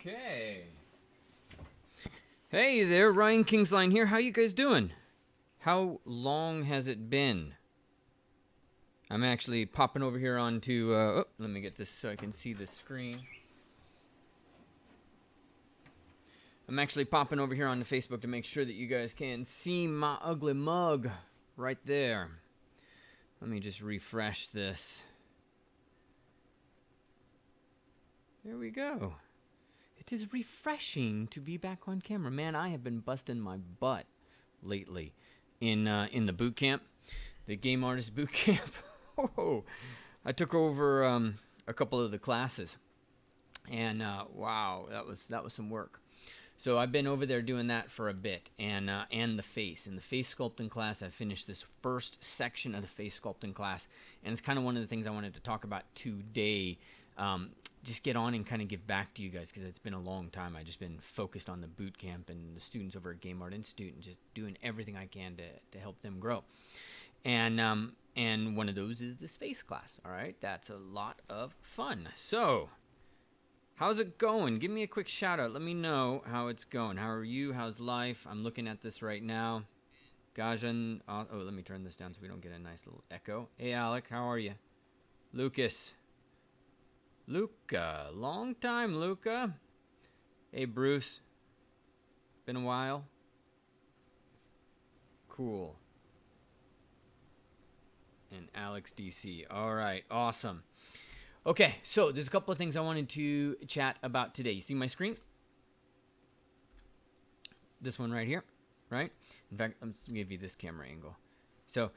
Okay. Hey there, Ryan Kingsline here. How you guys doing? How long has it been? I'm actually popping over here onto, let me get this so I can see the screen. I'm actually popping over here onto Facebook to make sure that you guys can see my ugly mug right there. Let me just refresh this. There we go. It is refreshing to be back on camera. Man, I have been busting my butt lately in the boot camp, the game artist boot camp. Oh, I took over a couple of the classes, and wow, that was some work. So I've been over there doing that for a bit, and the face. In the face sculpting class, I finished this first section of the face sculpting class, and it's kind of one of the things I wanted to talk about today. Just get on and kind of give back to you guys, because it's been a long time. I've just been focused on the boot camp and the students over at Game Art Institute and just doing everything I can to help them grow. And one of those is this face class. All right, that's a lot of fun. So how's it going? Give me a quick shout out. Let me know how it's going. How are you? How's life? I'm looking at this right now. Gajan, oh, let me turn this down so we don't get a nice little echo. Hey, Alec, how are you? Lucas. Luca, long time, Luca. Hey, Bruce. Been a while. Cool. And Alex DC. All right, awesome. Okay, so there's a couple of things I wanted to chat about today. You see my screen? This one right here, right? In fact, I'm just gonna give you this camera angle. So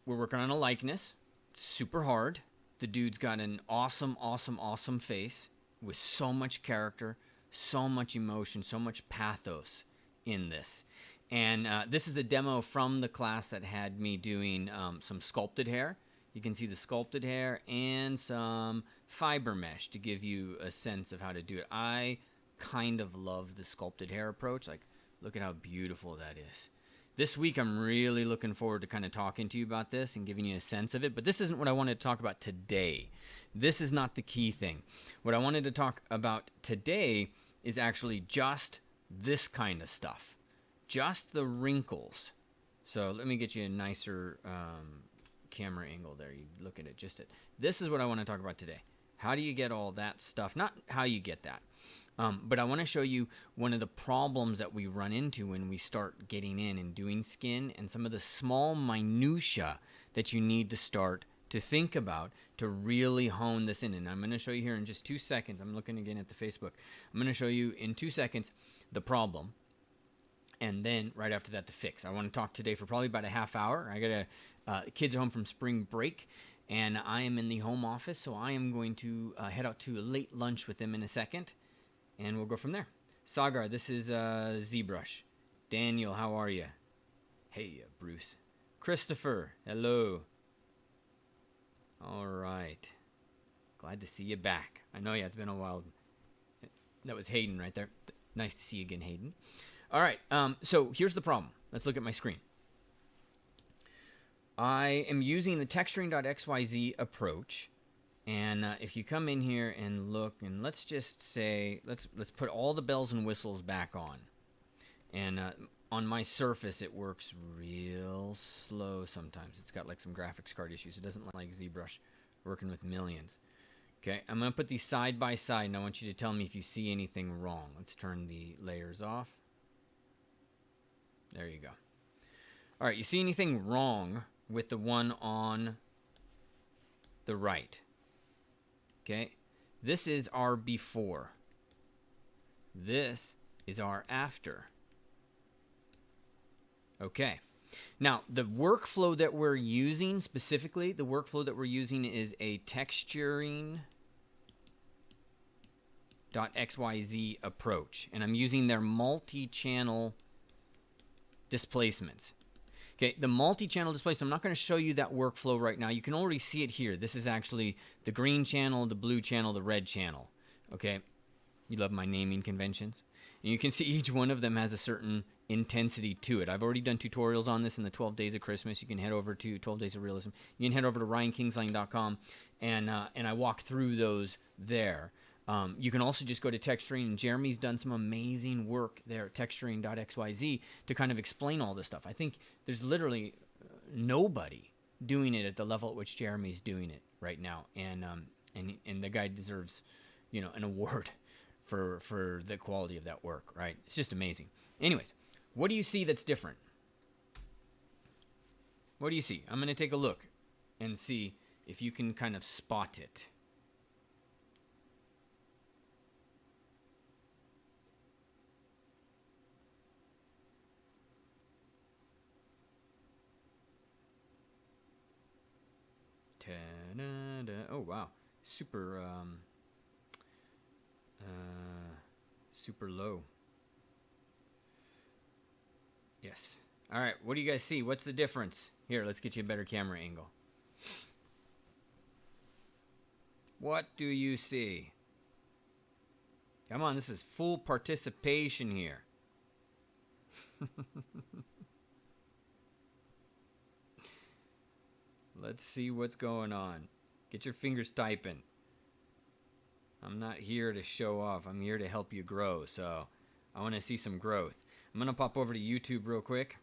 we're working on a likeness. It's super hard. The dude's got an awesome, awesome, awesome face with so much character, so much emotion, so much pathos in this. And this is a demo from the class that had me doing some sculpted hair. You can see the sculpted hair and some fiber mesh to give you a sense of how to do it. I kind of love the sculpted hair approach. Like, look at how beautiful that is. This week, I'm really looking forward to kind of talking to you about this and giving you a sense of it. But this isn't what I wanted to talk about today. This is not the key thing. What I wanted to talk about today is actually just this kind of stuff. Just the wrinkles. So let me get you a nicer camera angle there. You look at it, just it. This is what I want to talk about today. How do you get all that stuff? Not how you get that. But I want to show you one of the problems that we run into when we start getting in and doing skin, and some of the small minutia that you need to start to think about to really hone this in. And I'm going to show you here in just 2 seconds. I'm looking again at the Facebook. I'm going to show you in 2 seconds the problem, and then right after that the fix. I want to talk today for probably about a half hour. I got kids are home from spring break, and I am in the home office, so I am going to head out to a late lunch with them in a second. And we'll go from there. Sagar, this is ZBrush. Daniel, how are you? Hey, Bruce. Christopher, hello. All right. Glad to see you back. I know, yeah, it's been a while. That was Hayden right there. Nice to see you again, Hayden. All right, so here's the problem. Let's look at my screen. I am using the texturing.xyz approach. And if you come in here and look, and let's just say, let's put all the bells and whistles back on. And on my surface, it works real slow sometimes. It's got like some graphics card issues. It doesn't like ZBrush working with millions. Okay, I'm going to put these side by side, and I want you to tell me if you see anything wrong. Let's turn the layers off. There you go. All right, you see anything wrong with the one on the right? Okay, this is our before. This is our after. Okay, now the workflow that we're using, specifically, the workflow that we're using is a texturing.xyz approach, and I'm using their multi-channel displacements. Okay, the multi-channel displacement, I'm not going to show you that workflow right now. You can already see it here. This is actually the green channel, the blue channel, the red channel. Okay, you love my naming conventions. And you can see each one of them has a certain intensity to it. I've already done tutorials on this in the 12 Days of Christmas. You can head over to 12 Days of Realism. You can head over to ryankingsline.com, and I walk through those there. You can also just go to texturing, and Jeremy's done some amazing work there at texturing.xyz to kind of explain all this stuff. I think there's literally nobody doing it at the level at which Jeremy's doing it right now, and the guy deserves, an award for the quality of that work, right? It's just amazing. Anyways, what do you see that's different? What do you see? I'm going to take a look and see if you can kind of spot it. Oh wow, super super low. Yes. All right, what do you guys see? What's the difference? Here, let's get you a better camera angle. What do you see? Come on, this is full participation here. Let's see what's going on. Get your fingers typing. I'm not here to show off. I'm here to help you grow. So I want to see some growth. I'm going to pop over to YouTube real quick.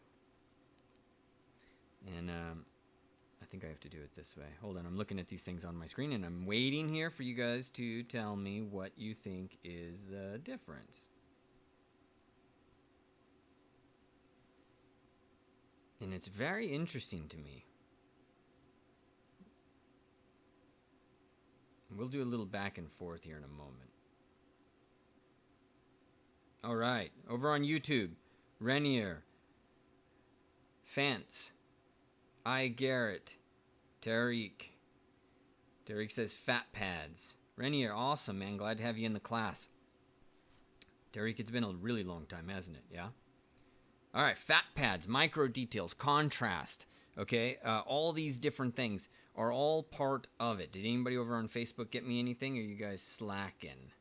And I think I have to do it this way. Hold on. I'm looking at these things on my screen, and I'm waiting here for you guys to tell me what you think is the difference. And it's very interesting to me. We'll do a little back and forth here in a moment. All right, over on YouTube, Renier, Fance, I Garrett, Tariq. Tariq says fat pads. Renier, awesome, man. Glad to have you in the class. Tariq, it's been a really long time, hasn't it? Yeah? All right, fat pads, micro details, contrast. Okay, all these different things are all part of it. Did anybody over on Facebook get me anything? Or are you guys slacking?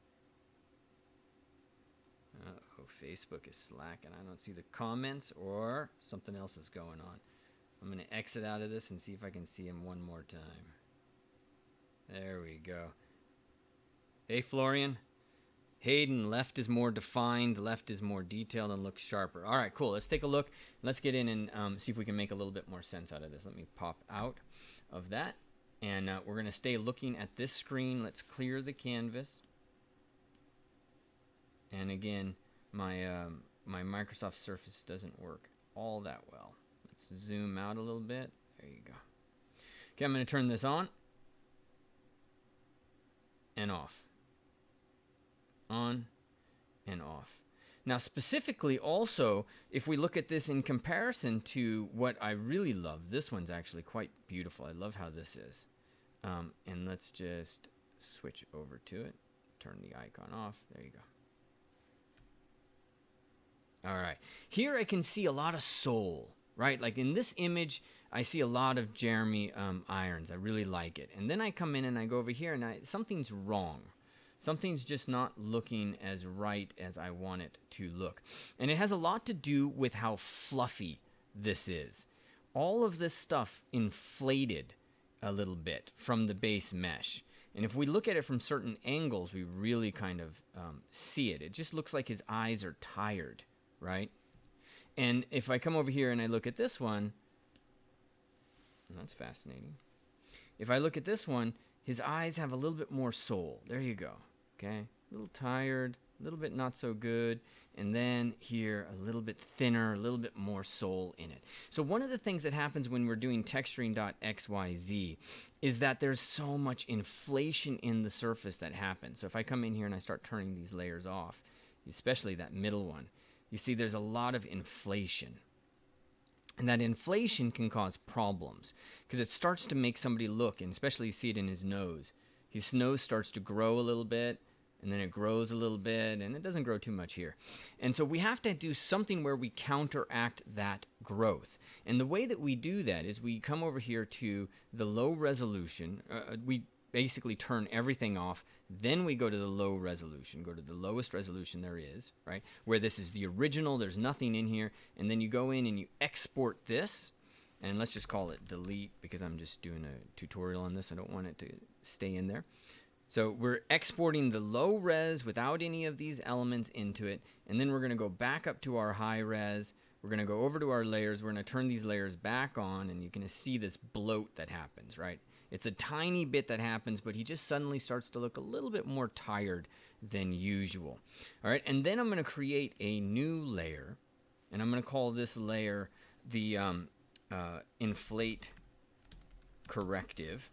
Oh, Facebook is slacking. I don't see the comments, or something else is going on. I'm going to exit out of this and see if I can see him one more time. There we go. Hey, Florian. Hayden, left is more defined, left is more detailed and looks sharper. All right, cool. Let's take a look. Let's get in and see if we can make a little bit more sense out of this. Let me pop out of that. And we're going to stay looking at this screen. Let's clear the canvas. And again, my Microsoft Surface doesn't work all that well. Let's zoom out a little bit. There you go. Okay, I'm going to turn this on and off. On and off. Now, specifically also, if we look at this in comparison to what I really love, this one's actually quite beautiful. I love how this is. And let's just switch over to it. Turn the icon off. There you go. All right. Here I can see a lot of soul, right? Like in this image, I see a lot of Jeremy Irons. I really like it. And then I come in and I go over here and something's wrong. Something's just not looking as right as I want it to look. And it has a lot to do with how fluffy this is. All of this stuff inflated a little bit from the base mesh. And if we look at it from certain angles, we really kind of see it. It just looks like his eyes are tired, right? And if I come over here and I look at this one, that's fascinating. If I look at this one, his eyes have a little bit more soul. There you go. Okay, a little tired, a little bit not so good, and then here a little bit thinner, a little bit more soul in it. So one of the things that happens when we're doing texturing.xyz is that there's so much inflation in the surface that happens. So if I come in here and I start turning these layers off, especially that middle one, you see there's a lot of inflation. And that inflation can cause problems because it starts to make somebody look, and especially you see it in his nose. His nose starts to grow a little bit, and then it grows a little bit, and it doesn't grow too much here. And so we have to do something where we counteract that growth. And the way that we do that is we come over here to the low resolution. We basically turn everything off. Then we go to the low resolution, go to the lowest resolution there is, right? Where this is the original, there's nothing in here. And then you go in and you export this. And let's just call it delete because I'm just doing a tutorial on this. I don't want it to stay in there. So we're exporting the low res without any of these elements into it. And then we're going to go back up to our high res. We're going to go over to our layers. We're going to turn these layers back on, and you can see this bloat that happens, right? It's a tiny bit that happens, but he just suddenly starts to look a little bit more tired than usual. All right, and then I'm going to create a new layer, and I'm going to call this layer the inflate corrective.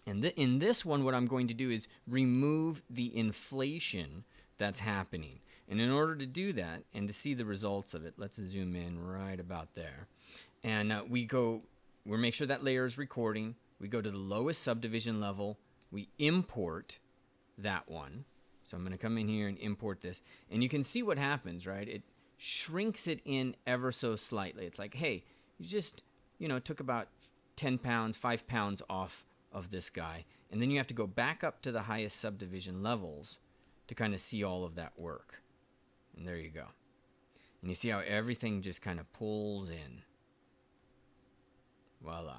And in this one, what I'm going to do is remove the inflation that's happening. And in order to do that and to see the results of it, let's zoom in right about there. And we make sure that layer is recording. We go to the lowest subdivision level. We import that one. So I'm going to come in here and import this. And you can see what happens, right? It shrinks it in ever so slightly. It's like, hey, you just, took about 10 pounds, 5 pounds off of this guy. And then you have to go back up to the highest subdivision levels to kind of see all of that work. And there you go. And you see how everything just kind of pulls in. Voila.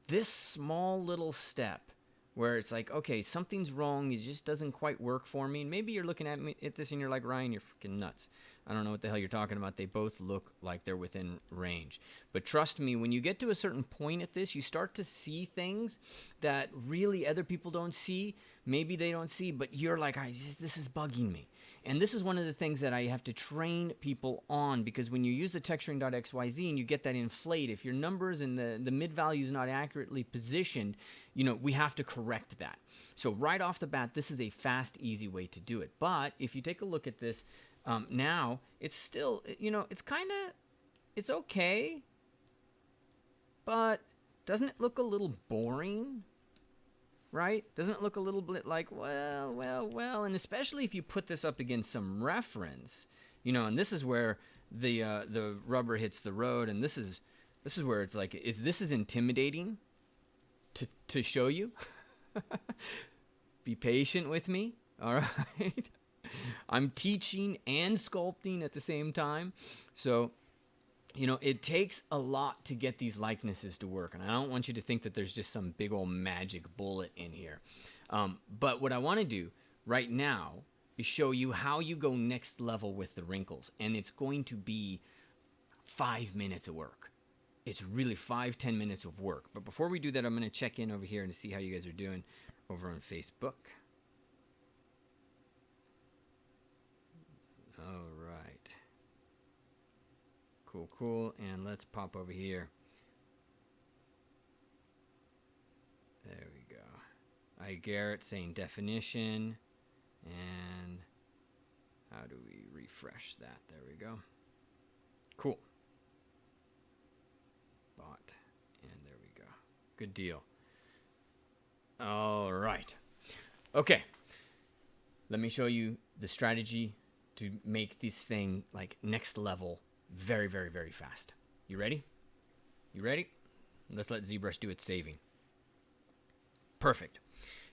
This small little step where it's like, okay, something's wrong, it just doesn't quite work for me. And maybe you're looking at this and you're like, Ryan, you're freaking nuts. I don't know what the hell you're talking about. They both look like they're within range. But trust me, when you get to a certain point at this, you start to see things that really other people don't see. Maybe they don't see, but you're like, this is bugging me. And this is one of the things that I have to train people on, because when you use the texturing.xyz and you get that inflate, if your numbers and the mid value is not accurately positioned, we have to correct that. So right off the bat, this is a fast, easy way to do it. But if you take a look at this, now it's still, it's okay, but doesn't it look a little boring? Right? Doesn't it look a little bit like, well, and especially if you put this up against some reference, and this is where the rubber hits the road, and this is where it's like, this is intimidating to show you. Be patient with me, all right? I'm teaching and sculpting at the same time, so it takes a lot to get these likenesses to work. And I don't want you to think that there's just some big old magic bullet in here. But what I want to do right now is show you how you go next level with the wrinkles. And it's going to be 5 minutes of work. It's really 5-10 minutes of work. But before we do that, I'm going to check in over here to see how you guys are doing over on Facebook. All right. Cool. And let's pop over here. There we go. Garrett saying definition. And how do we refresh that? There we go. Cool. Bot. And there we go. Good deal. All right. Okay. Let me show you the strategy to make this thing like next level very, very, very fast. You ready? Let's let ZBrush do its saving. Perfect.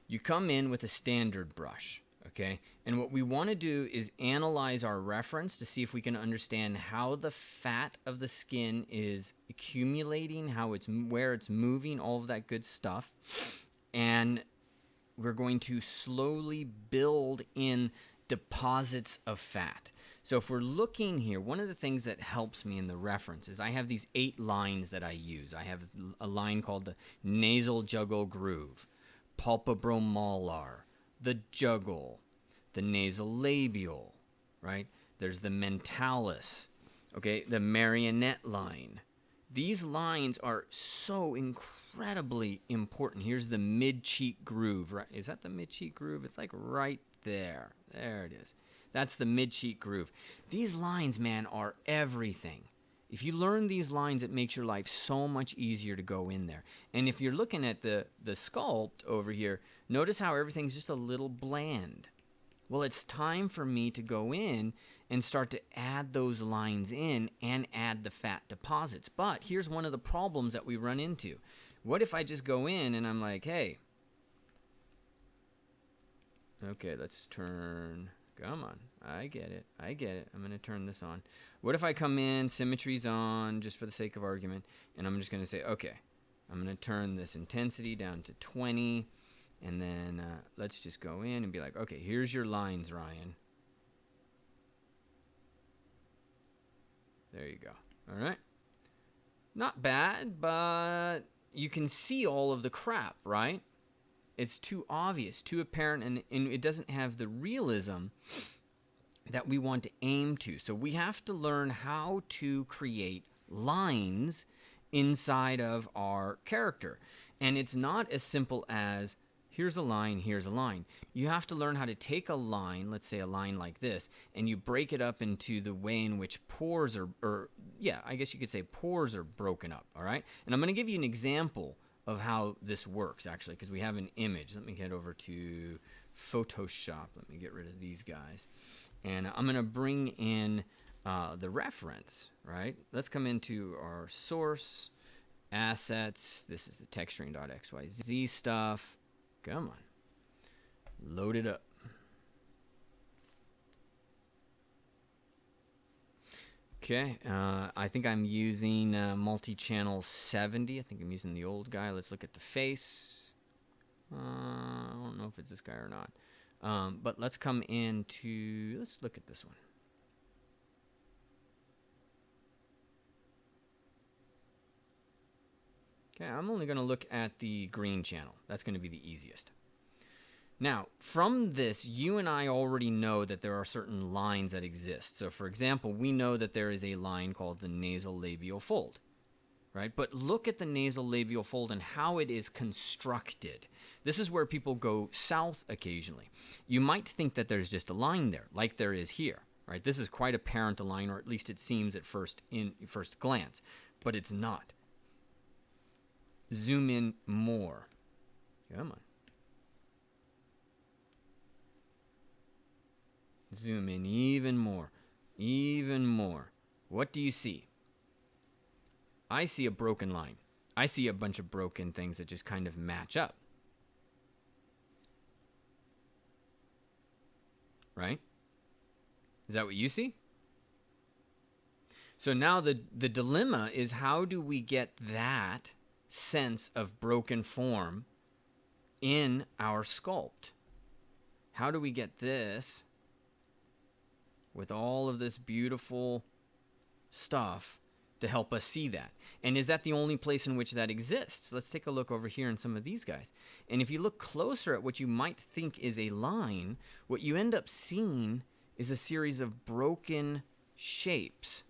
You come in with a standard brush, okay? And what we want to do is analyze our reference to see if we can understand how the fat of the skin is accumulating, where it's moving, all of that good stuff. And we're going to slowly build in deposits of fat. So if we're looking here, one of the things that helps me in the reference is I have these 8 lines that I use. I have a line called the nasal jugal groove, palpebromolar, the jugal, the nasal labial, right? There's the mentalis, okay, the marionette line. These lines are so incredibly important. Here's the mid-cheek groove, right? Is that the mid-cheek groove? It's like right there. There it is. That's the mid-cheek groove. These lines, man, are everything. If you learn these lines, it makes your life so much easier to go in there. And if you're looking at the sculpt over here, notice how everything's just a little bland. Well, it's time for me to go in and start to add those lines in and add the fat deposits. But here's one of the problems that we run into. What if I just go in and I'm like, hey, okay, let's turn... Come on. I get it. I'm going to turn this on. What if I come in, symmetry's on, just for the sake of argument, and I'm just going to say, okay, I'm going to turn this intensity down to 20, And then let's just go in and be like, okay, here's your lines, Ryan. There you go. All right. Not bad, but you can see all of the crap, right? It's too obvious, too apparent, and it doesn't have the realism that we want to aim to. So we have to learn how to create lines inside of our character. And it's not as simple as here's a line, here's a line. You have to learn how to take a line, let's say a line like this, and you break it up into the way in which pores I guess you could say pores are broken up, all right? And I'm going to give you an example of how this works, actually, because we have an image. Let me head over to Photoshop. Let me get rid of these guys. And I'm going to bring in the reference, right? Let's come into our source, assets. This is the texturing.xyz stuff. Come on. Load it up. Okay, I think I'm using multi-channel 70. I think I'm using the old guy. Let's look at the face. I don't know if it's this guy or not. But let's come into, let's look at this one. Okay, I'm only going to look at the green channel. That's going to be the easiest. Now, from this, you and I already know that there are certain lines that exist. So, for example, we know that there is a line called the nasal labial fold, right? But look at the nasal labial fold and how it is constructed. This is where people go south occasionally. You might think that there's just a line there, like there is here, right? This is quite apparent a line, or at least it seems at first glance, but it's not. Zoom in more. Come on. Zoom in even more. Even more. What do you see? I see a broken line. I see a bunch of broken things that just kind of match up. Right? Is that what you see? So now the dilemma is, how do we get that sense of broken form in our sculpt? How do we get this with all of this beautiful stuff to help us see that? And is that the only place in which that exists? Let's take a look over here in some of these guys. And if you look closer at what you might think is a line, what you end up seeing is a series of broken shapes.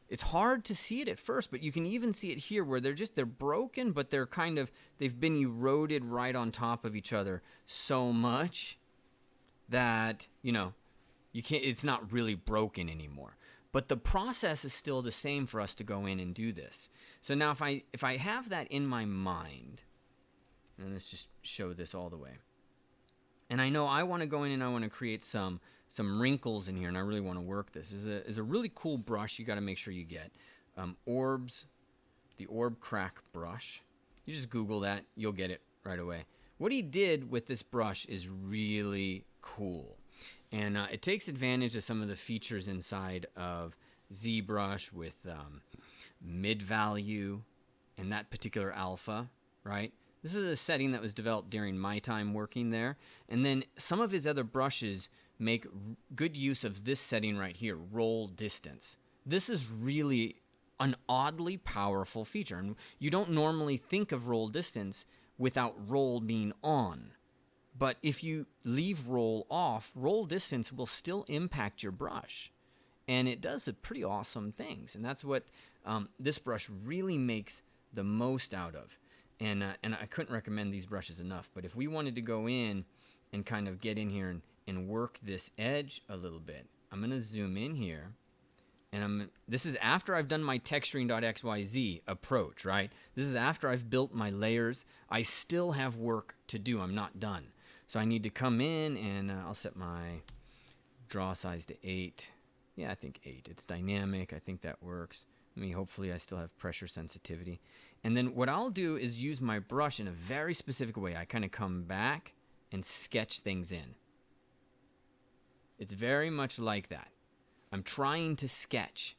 It's hard to see it at first, but you can even see it here where they're broken, but they've been eroded right on top of each other so much that, it's not really broken anymore. But the process is still the same for us to go in and do this. So now if I have that in my mind, and let's just show this all the way. And I know I want to go in and I want to create some wrinkles in here, and I really want to work this. Is a really cool brush you got to make sure you get. Orbs, the Orb Crack brush. You just Google that, you'll get it right away. What he did with this brush is really cool. And it takes advantage of some of the features inside of ZBrush with mid value and that particular alpha, right? This is a setting that was developed during my time working there. And then some of his other brushes make good use of this setting right here, roll distance. This is really an oddly powerful feature. And you don't normally think of roll distance without roll being on. But if you leave roll off, roll distance will still impact your brush. And it does some pretty awesome things. And that's what this brush really makes the most out of. And I couldn't recommend these brushes enough. But if we wanted to go in and kind of get in here and work this edge a little bit, I'm going to zoom in here. And this is after I've done my texturing.xyz approach, right? This is after I've built my layers. I still have work to do. I'm not done. So I need to come in and I'll set my draw size to 8. Yeah, I think 8. It's dynamic. I think that works. Hopefully I still have pressure sensitivity. And then what I'll do is use my brush in a very specific way. I kind of come back and sketch things in. It's very much like that. I'm trying to sketch.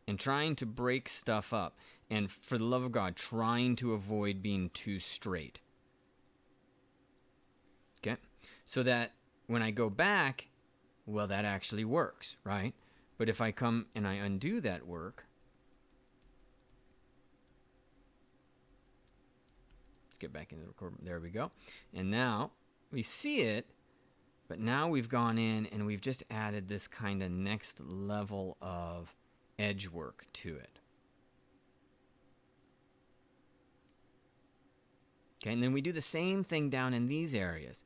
and trying to break stuff up. And for the love of God, trying to avoid being too straight. Okay? So that when I go back, well, that actually works, right? But if I come and I undo that work, let's get back into the record. There we go. And now we see it, but now we've gone in and we've just added this kind of next level of edge work to it. Okay, and then we do the same thing down in these areas.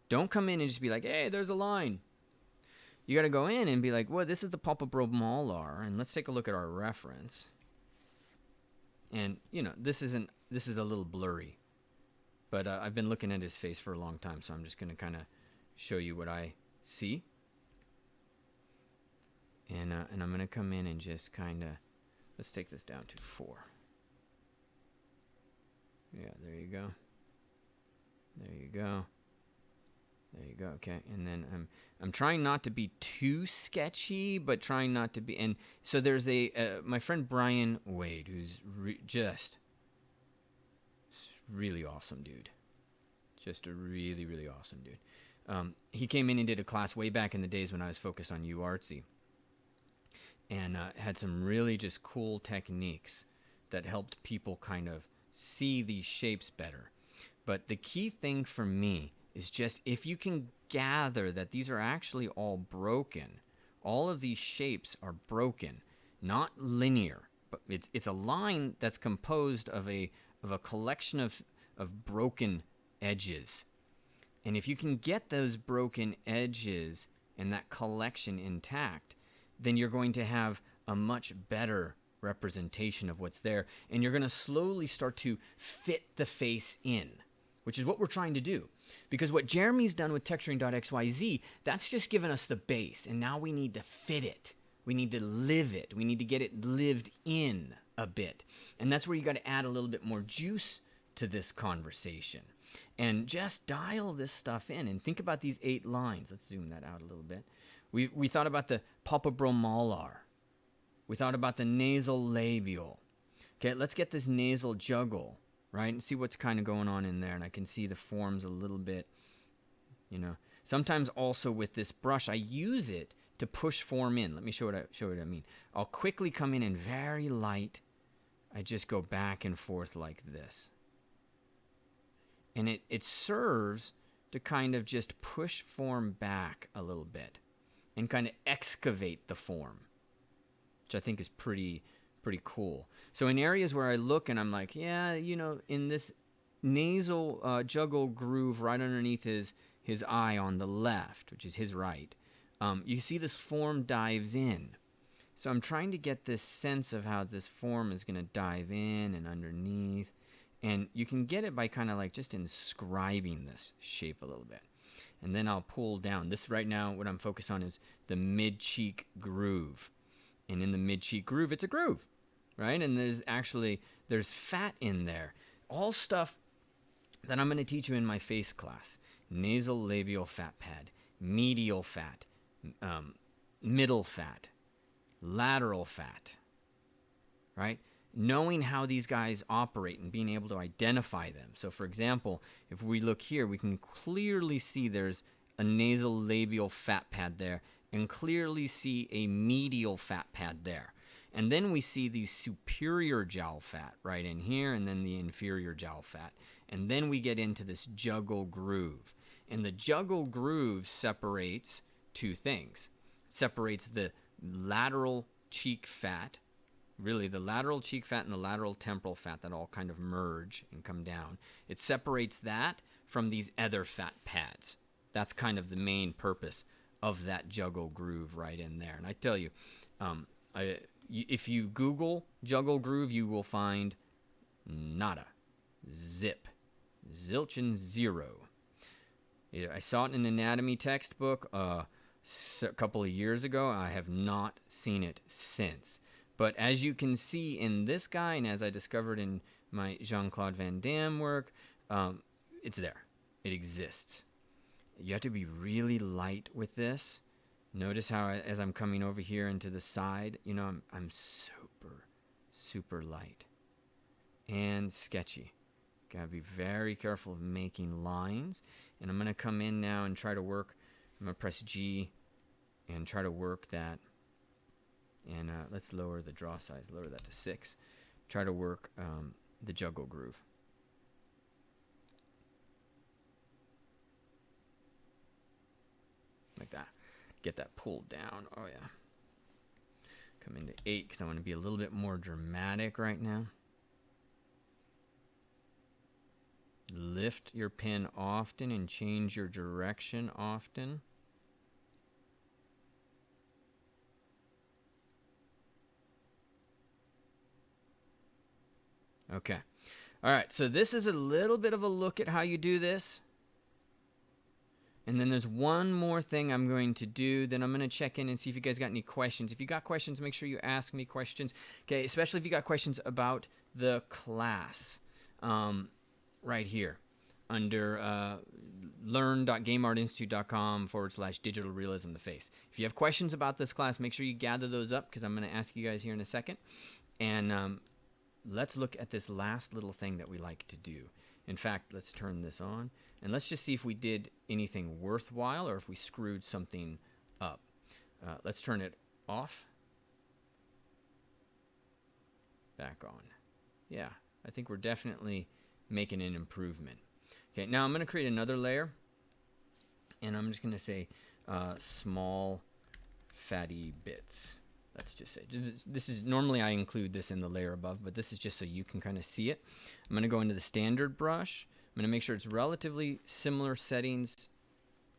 Don't come in and just be like, hey, there's a line. You got to go in and be like, well, this is the palpebral molar, and let's take a look at our reference. And, you know, this is a little blurry, but I've been looking at his face for a long time, so I'm just going to kind of show you what I see. And I'm going to come in and just kind of, let's take this down to 4. Yeah, there you go. There you go. There you go. Okay, and then I'm trying not to be too sketchy, but trying not to be. And so there's my friend Brian Wade, who's just really awesome dude. Just a really, really awesome dude. He came in and did a class way back in the days when I was focused on UArtsy, and had some really just cool techniques that helped people kind of see these shapes better. But the key thing for me is just if you can gather that these are actually all broken, all of these shapes are broken, not linear, but it's a line that's composed of a collection of broken edges. And if you can get those broken edges and that collection intact, then you're going to have a much better representation of what's there, and you're going to slowly start to fit the face in, which is what we're trying to do. Because what Jeremy's done with texturing.xyz, that's just given us the base, and now we need to fit it. We need to live it. We need to get it lived in a bit. And that's where you got to add a little bit more juice to this conversation. And just dial this stuff in and think about these 8 lines. Let's zoom that out a little bit. We thought about the palpebral molar. We thought about the nasal labial. Okay, let's get this nasal juggle, right? And see what's kind of going on in there. And I can see the forms a little bit, you know. Sometimes also with this brush, I use it to push form in. Let me show what I mean. I'll quickly come in and very light. I just go back and forth like this. And it serves to kind of just push form back a little bit and kind of excavate the form, which I think is pretty cool. So in areas where I look and I'm like, yeah, you know, in this nasal juggle groove right underneath his eye on the left, which is his right, you see this form dives in. So I'm trying to get this sense of how this form is going to dive in and underneath. And you can get it by kind of like just inscribing this shape a little bit. And then I'll pull down. This right now, what I'm focused on is the mid-cheek groove. And in the mid-cheek groove, it's a groove, right? And there's fat in there. All stuff that I'm going to teach you in my face class. Nasal labial fat pad, medial fat, middle fat, lateral fat, right? Knowing how these guys operate and being able to identify them. So for example, if we look here, we can clearly see there's a nasal labial fat pad there and clearly see a medial fat pad there. And then we see the superior jowl fat right in here and then the inferior jowl fat. And then we get into this juggle groove. And the juggle groove separates 2 things. It separates the lateral cheek fat, really the lateral cheek fat and the lateral temporal fat that all kind of merge and come down. It separates that from these other fat pads. That's kind of the main purpose of that juggle groove right in there. And I tell you, if you Google juggle groove, you will find nada, zip, zilch and zero. I saw it in an anatomy textbook a couple of years ago. I have not seen it since. But as you can see in this guy, and as I discovered in my Jean-Claude Van Damme work, it's there. It exists. You have to be really light with this Notice how as I'm coming over here into the side, you know, I'm super, super light and sketchy. Gotta be very careful of making lines. And I'm gonna come in now and try to work. I'm gonna press G and try to work that. And let's lower the draw size, lower that to 6. Try to work the juggle groove. Like that. Get that pulled down. Oh yeah. Come into 8 because I want to be a little bit more dramatic right now. Lift your pen often and change your direction often. Okay. All right, so this is a little bit of a look at how you do this. And then there's one more thing I'm going to do. Then I'm going to check in and see if you guys got any questions. If you got questions, make sure you ask me questions. Okay, especially if you got questions about the class. Right here under learn.gameartinstitute.com/digital realism the face. If you have questions about this class, make sure you gather those up because I'm going to ask you guys here in a second. And let's look at this last little thing that we like to do. In fact, let's turn this on and let's just see if we did anything worthwhile or if we screwed something up. Let's turn it off. Back on. Yeah, I think we're definitely making an improvement. Okay, now I'm going to create another layer and I'm just going to say small fatty bits. Let's just say this is normally I include this in the layer above, but this is just so you can kind of see it. I'm going to go into the standard brush. I'm going to make sure it's relatively similar settings,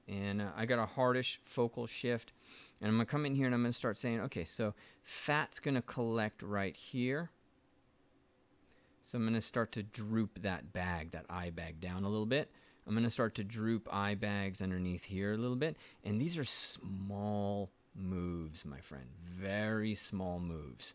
and I got a hardish focal shift, and I'm going to come in here and I'm going to start saying, okay, so fat's going to collect right here. So I'm going to start to droop that bag, that eye bag down a little bit. I'm going to start to droop eye bags underneath here a little bit, and these are small moves, my friend. Very small moves.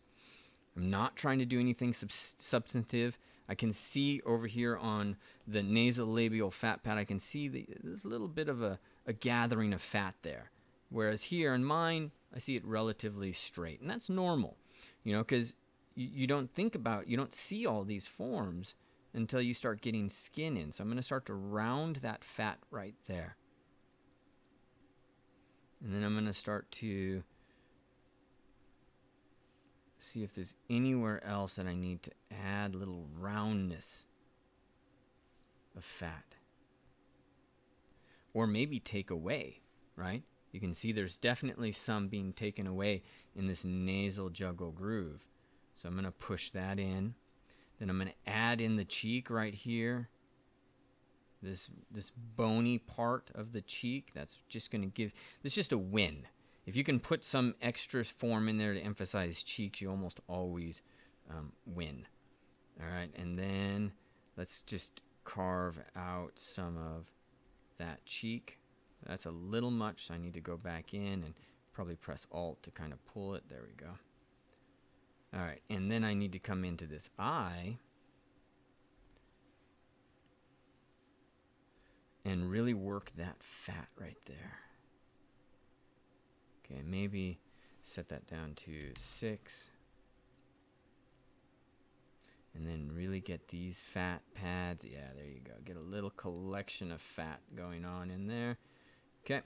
I'm not trying to do anything substantive. I can see over here on the nasolabial fat pad, I can see there's a little bit of a gathering of fat there. Whereas here in mine, I see it relatively straight. And that's normal, you know, because you don't think about, you don't see all these forms until you start getting skin in. So I'm going to start to round that fat right there. And then I'm going to start to see if there's anywhere else that I need to add a little roundness of fat. Or maybe take away, right? You can see there's definitely some being taken away in this nasal juggle groove. So I'm going to push that in. Then I'm going to add in the cheek right here. This bony part of the cheek, that's just going to give, this is just a win. If you can put some extra form in there to emphasize cheeks, you almost always win. All right, and then let's just carve out some of that cheek. That's a little much, so I need to go back in and probably press Alt to kind of pull it. There we go. All right, and then I need to come into this eye and really work that fat right there. Okay, maybe set that down to 6. And then really get these fat pads. Yeah, there you go. Get a little collection of fat going on in there. Okay,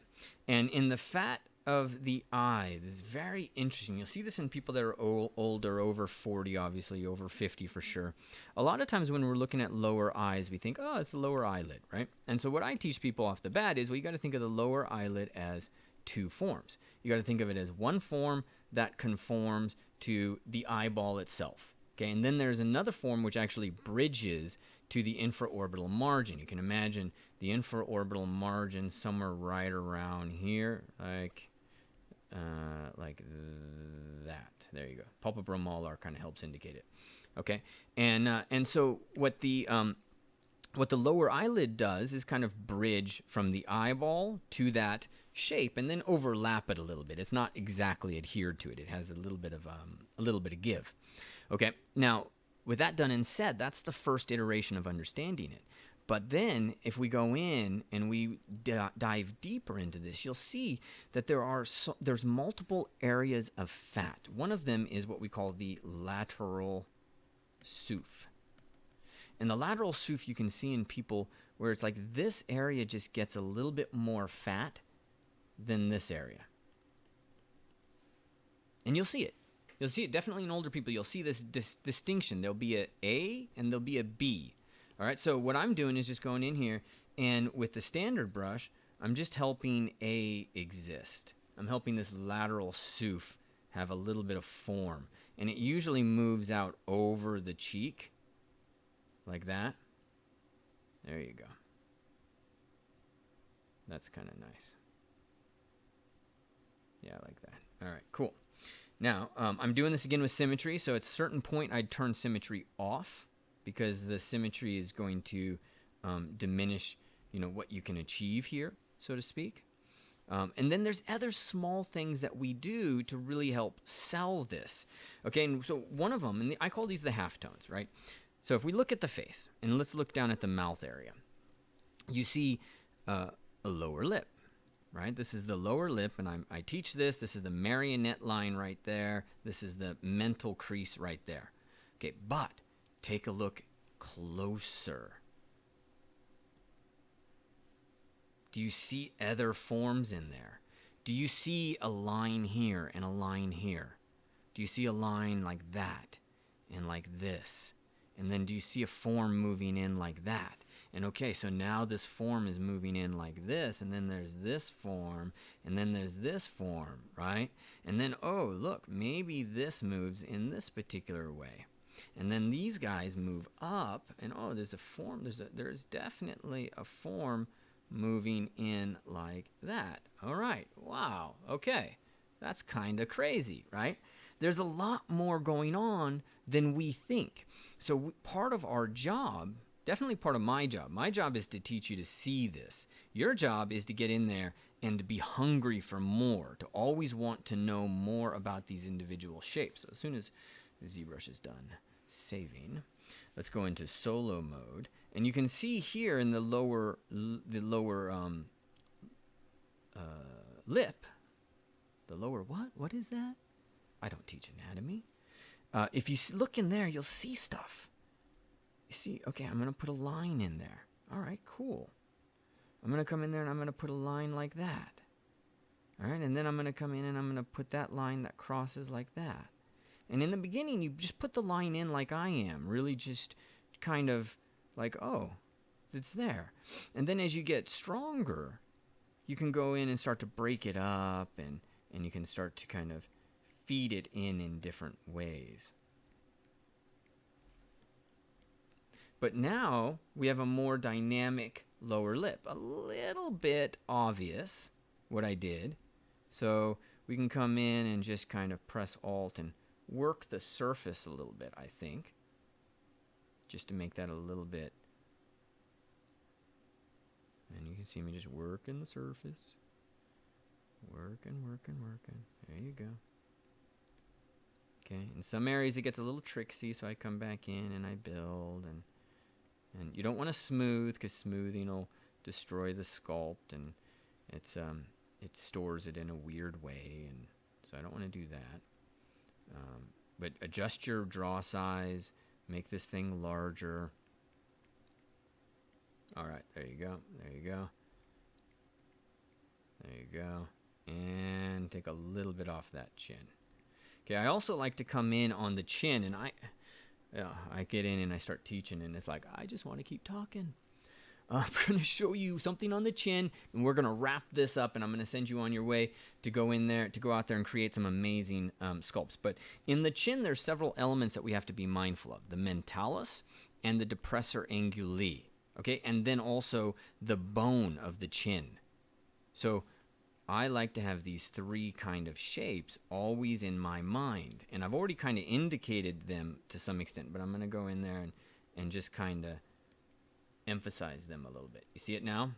and in the fat of the eye, this is very interesting. You'll see this in people that are older, over 40, obviously, over 50 for sure. A lot of times when we're looking at lower eyes, we think, oh, it's the lower eyelid, right? And so what I teach people off the bat is, well, you got to think of the lower eyelid as 2 forms. You got to think of it as one form that conforms to the eyeball itself. Okay, and then there's another form which actually bridges to the infraorbital margin. You can imagine the infraorbital margin somewhere right around here, like that. There you go. Palpebromolar kind of helps indicate it. Okay, and so what the lower eyelid does is kind of bridge from the eyeball to that shape and then overlap it a little bit. It's not exactly adhered to it. It has a little bit of give. Okay, now with that done and said, that's the first iteration of understanding it. But then if we go in and we dive deeper into this, you'll see that there's multiple areas of fat. One of them is what we call the lateral souf. And the lateral souf you can see in people where it's like this area just gets a little bit more fat than this area. And you'll see it. You'll see it definitely in older people. You'll see this distinction. There'll be a A and there'll be a B. All right, so what I'm doing is just going in here, and with the standard brush, I'm just helping A exist. I'm helping this lateral souf have a little bit of form. And it usually moves out over the cheek, like that. There you go. That's kind of nice. Yeah, I like that. All right, cool. Now, I'm doing this again with symmetry, so at a certain point, I'd turn symmetry off, because the symmetry is going to diminish, what you can achieve here, so to speak. And then there's other small things that we do to really help sell this. Okay, and so one of them, and I call these the halftones, right? So if we look at the face, and let's look down at the mouth area, you see a lower lip, right? This is the lower lip, and I teach this. This is the marionette line right there. This is the mental crease right there. Okay, but take a look closer. Do you see other forms in there? Do you see a line here and a line here? Do you see a line like that and like this? And then do you see a form moving in like that? And okay, so now this form is moving in like this, and then there's this form, and then there's this form, right? And then, oh, look, maybe this moves in this particular way. And then these guys move up, and oh, there's a form, there's definitely a form moving in like that. All right, wow, okay, that's kind of crazy, right? There's a lot more going on than we think. So part of our job, definitely part of my job is to teach you to see this. Your job is to get in there and to be hungry for more, to always want to know more about these individual shapes. So as soon as the ZBrush is done saving, let's go into solo mode, and you can see here in the lower lip, the lower what is that? I don't teach anatomy. If you look in there, you'll see stuff. You see, okay, I'm gonna put a line in there. All right, cool. I'm gonna come in there and I'm gonna put a line like that. All right, and then I'm gonna come in and I'm gonna put that line that crosses like that. And in the beginning, you just put the line in like I am, really just kind of like, oh, it's there. And then as you get stronger, you can go in and start to break it up, and you can start to kind of feed it in different ways. But now we have a more dynamic lower lip. A little bit obvious what I did. So we can come in and just kind of press Alt and work the surface a little bit, I think, just to make that a little bit. And you can see me just working the surface. Working. There you go. Okay, in some areas it gets a little tricksy, so I come back in and I build, and you don't want to smooth, because smoothing will destroy the sculpt, and it stores it in a weird way, and so I don't want to do that. But adjust your draw size, make this thing larger. All right, there you go. And take a little bit off that chin. Okay, I also like to come in on the chin, and I get in and I start teaching, and it's like, I just want to keep talking. I'm going to show you something on the chin, and we're going to wrap this up, and I'm going to send you on your way to go out there and create some amazing sculpts. But in the chin, there's several elements that we have to be mindful of: the mentalis and the depressor anguli. Okay, and then also the bone of the chin. So I like to have these three kind of shapes always in my mind, and I've already kind of indicated them to some extent, but I'm going to go in there and just kind of emphasize them a little bit. You see it now?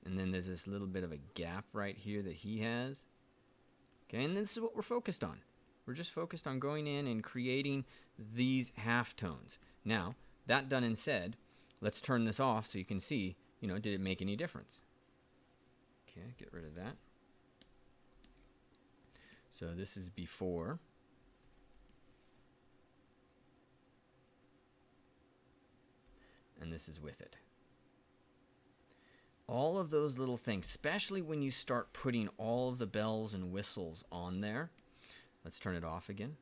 And then there's this little bit of a gap right here that he has. Okay, and this is what we're focused on. We're just focused on going in and creating these halftones. Now, that done and said, Let's turn this off so you can see, did it make any difference? Okay, get rid of that. So this is before. And this is with it. All of those little things, especially when you start putting all of the bells and whistles on there. Let's turn it off again.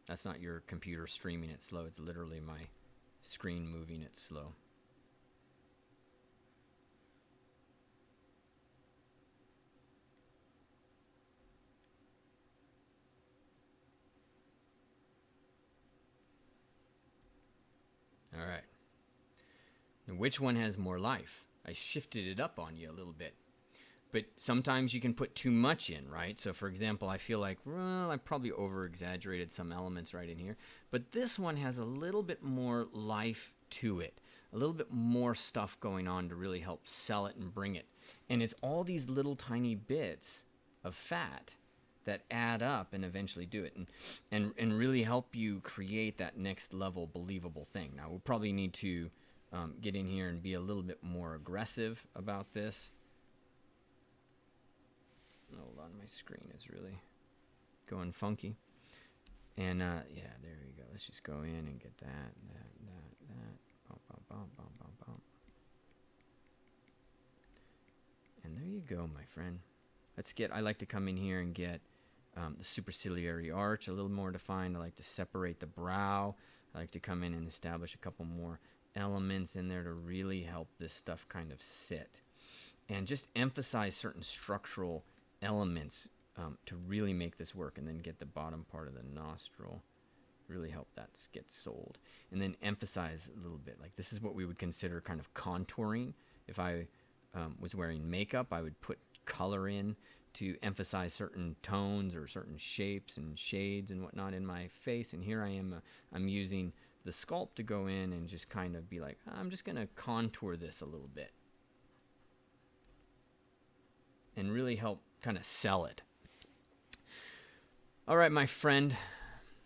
That's not your computer streaming it slow. It's literally my screen moving it slow. All right. Now, which one has more life? I shifted it up on you a little bit. But sometimes you can put too much in, right? So for example, I feel like, well, I probably over-exaggerated some elements right in here. But this one has a little bit more life to it. A little bit more stuff going on to really help sell it and bring it. And it's all these little tiny bits of fat that add up and eventually do it. And really help you create that next level believable thing. Now, we'll probably need to get in here and be a little bit more aggressive about this. Hold on, my screen is really going funky. And yeah, there we go. Let's just go in and get that. Bump, bump, bump, bump, bump, bump. And there you go, my friend. I like to come in here and get the superciliary arch a little more defined. I like to separate the brow. I like to come in and establish a couple more elements in there to really help this stuff kind of sit. And just emphasize certain structural elements to really make this work, and then get the bottom part of the nostril, really help that get sold, and then emphasize a little bit. Like, this is what we would consider kind of contouring. If I was wearing makeup, I would put color in to emphasize certain tones or certain shapes and shades and whatnot in my face. And here I am, I'm using the sculpt to go in and just kind of be like, I'm just going to contour this a little bit and really help kind of sell it. All right, my friend.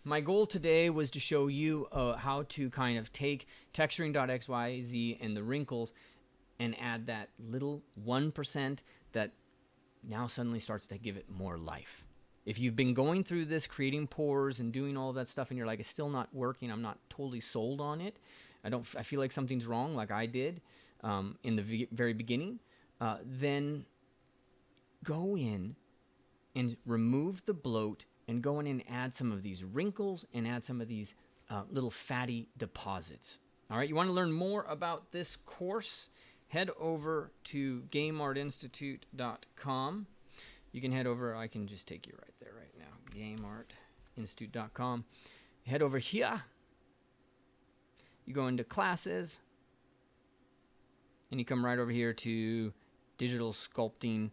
My goal today was to show you how to kind of take texturing.xyz and the wrinkles and add that little 1% that now suddenly starts to give it more life. If you've been going through this, creating pores and doing all of that stuff, and you're like, it's still not working, I'm not totally sold on it, I feel like something's wrong, like I did in the very beginning, then go in and remove the bloat and go in and add some of these wrinkles and add some of these little fatty deposits. All right, you want to learn more about this course? Head over to gameartinstitute.com. You can head over, I can just take you right there right now, gameartinstitute.com. Head over here. You go into classes, and you come right over here to digital sculpting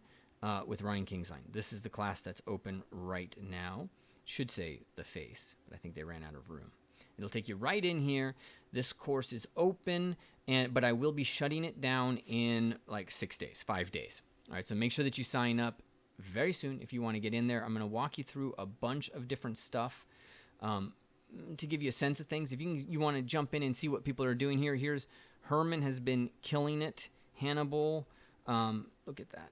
with Ryan Kingsign. This is the class that's open right now. Should say the face, but I think they ran out of room. It'll take you right in here. This course is open, but I will be shutting it down in like 5 days. All right, so make sure that you sign up very soon if you want to get in there. I'm going to walk you through a bunch of different stuff to give you a sense of things. If you want to jump in and see what people are doing here, here's Herman has been killing it. Hannibal, look at that.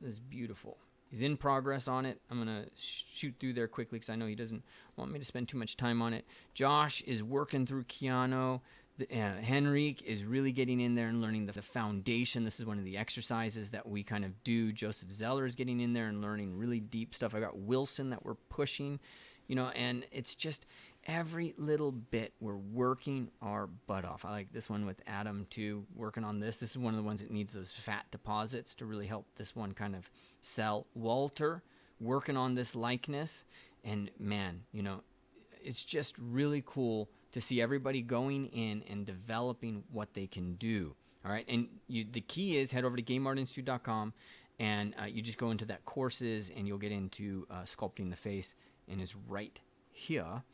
This is beautiful. He's in progress on it. I'm going to shoot through there quickly because I know he doesn't want me to spend too much time on it. Josh is working through Keanu. Henrik is really getting in there and learning the foundation. This is one of the exercises that we kind of do. Joseph Zeller is getting in there and learning really deep stuff. I got Wilson that we're pushing, and it's just every little bit we're working our butt off. I like this one with Adam too, working on this. This is one of the ones that needs those fat deposits to really help this one kind of sell. Walter working on this likeness, and man, it's just really cool to see everybody going in and developing what they can do. All right, and the key is head over to gameartinstitute.com and you just go into that courses and you'll get into sculpting the face, and it's right here.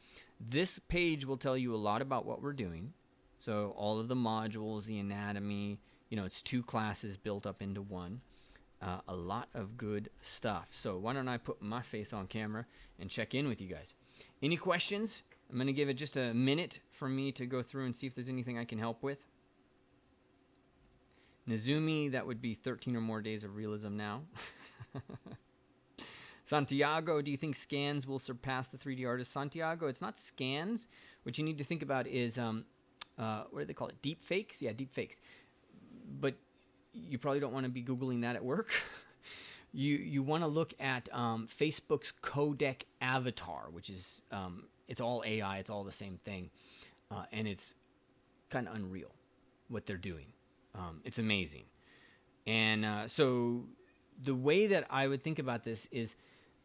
This page will tell you a lot about what we're doing. So all of the modules, the anatomy, it's 2 classes built up into one. A lot of good stuff. So why don't I put my face on camera and check in with you guys. Any questions? I'm going to give it just a minute for me to go through and see if there's anything I can help with. Nazumi, that would be 13 or more days of realism now. Santiago, do you think scans will surpass the 3D artist? Santiago, it's not scans. What you need to think about is, what do they call it? Deep fakes? Yeah, deep fakes. But you probably don't want to be Googling that at work. You want to look at Facebook's codec avatar, which is, it's all AI, it's all the same thing. And it's kind of unreal what they're doing. It's amazing. And so the way that I would think about this is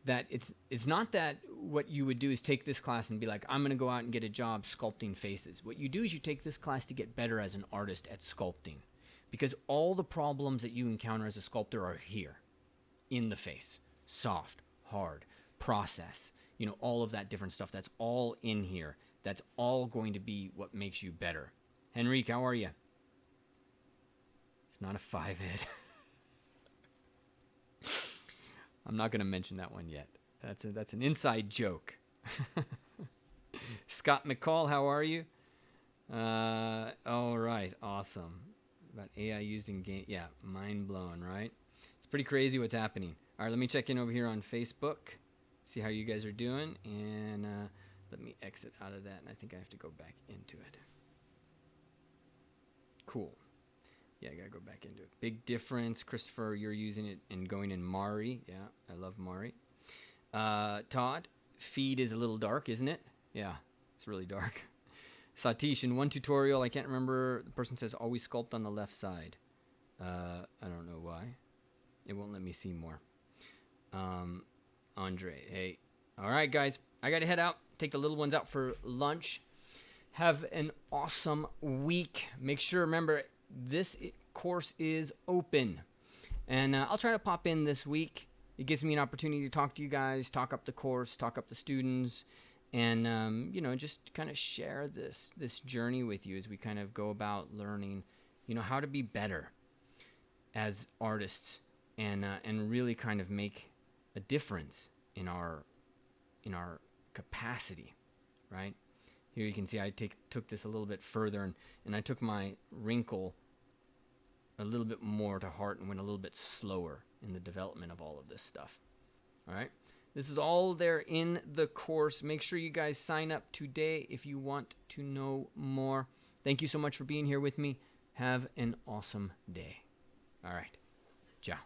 that it's not that what you would do is take this class and be like, I'm going to go out and get a job sculpting faces. What you do is you take this class to get better as an artist at sculpting, because all the problems that you encounter as a sculptor are here in the face. Soft, hard, process, all of that different stuff. That's all in here. That's all going to be what makes you better. Henrique, how are you? It's not a 5-head. I'm not going to mention that one yet. That's an inside joke. Scott McCall, how are you? All right, awesome. About AI used in game. Yeah, mind blown, right? It's pretty crazy what's happening. All right, let me check in over here on Facebook, see how you guys are doing, and let me exit out of that, and I think I have to go back into it. Cool. Yeah, I gotta go back into it. Big difference. Christopher, you're using it and going in Mari. Yeah, I love Mari. Todd, feed is a little dark, isn't it? Yeah, it's really dark. Satish, in one tutorial, I can't remember, the person says always sculpt on the left side. I don't know why. It won't let me see more. Andre, hey. All right, guys, I gotta head out. Take the little ones out for lunch. Have an awesome week. Make sure, remember, this course is open, and I'll try to pop in this week. It gives me an opportunity to talk to you guys, talk up the course, talk up the students, and just kind of share this journey with you as we kind of go about learning, how to be better as artists, and really kind of make a difference in our capacity, right? Here you can see I took this a little bit further, and I took my wrinkle a little bit more to heart and went a little bit slower in the development of all of this stuff. All right? This is all there in the course. Make sure you guys sign up today if you want to know more. Thank you so much for being here with me. Have an awesome day. All right. Ciao.